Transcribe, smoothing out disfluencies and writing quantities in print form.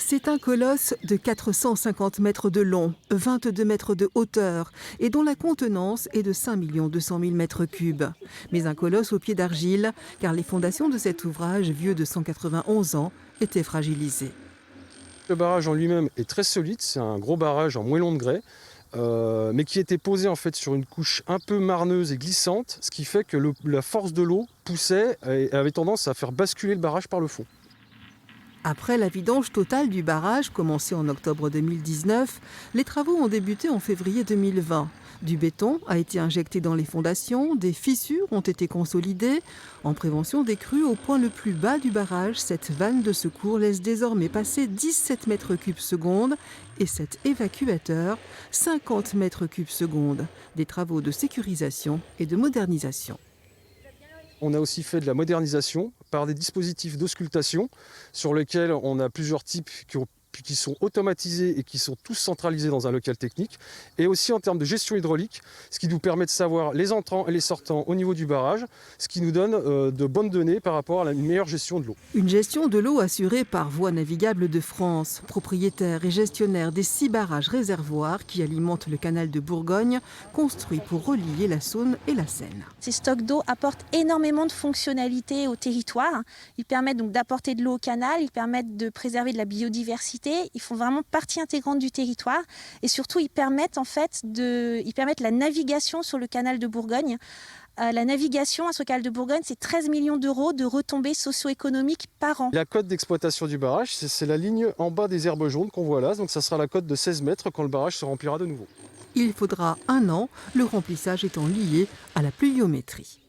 C'est un colosse de 450 mètres de long, 22 mètres de hauteur et dont la contenance est de 5 200 000 mètres cubes. Mais un colosse au pied d'argile, car les fondations de cet ouvrage, vieux de 191 ans, étaient fragilisées. Le barrage en lui-même est très solide, c'est un gros barrage en moellon de grès, mais qui était posé en fait sur une couche un peu marneuse et glissante, ce qui fait que la force de l'eau poussait et avait tendance à faire basculer le barrage par le fond. Après la vidange totale du barrage, commencée en octobre 2019, les travaux ont débuté en février 2020. Du béton a été injecté dans les fondations, des fissures ont été consolidées. En prévention des crues, au point le plus bas du barrage, cette vanne de secours laisse désormais passer 17 mètres cubes secondes et cet évacuateur 50 mètres cubes secondes. Des travaux de sécurisation et de modernisation. On a aussi fait de la modernisation par des dispositifs d'auscultation sur lesquels on a plusieurs types qui sont automatisés et qui sont tous centralisés dans un local technique. Et aussi en termes de gestion hydraulique, ce qui nous permet de savoir les entrants et les sortants au niveau du barrage, ce qui nous donne de bonnes données par rapport à une meilleure gestion de l'eau. Une gestion de l'eau assurée par Voies navigables de France, propriétaire et gestionnaire des 6 barrages réservoirs qui alimentent le canal de Bourgogne, construits pour relier la Saône et la Seine. Ces stocks d'eau apportent énormément de fonctionnalités au territoire. Ils permettent donc d'apporter de l'eau au canal, ils permettent de préserver de la biodiversité, ils font vraiment partie intégrante du territoire et surtout ils permettent la navigation sur le canal de Bourgogne. La navigation à ce canal de Bourgogne, c'est 13 millions d'euros de retombées socio-économiques par an. La cote d'exploitation du barrage, c'est la ligne en bas des herbes jaunes qu'on voit là, donc ça sera la cote de 16 mètres quand le barrage se remplira de nouveau. Il faudra 1 an, le remplissage étant lié à la pluviométrie.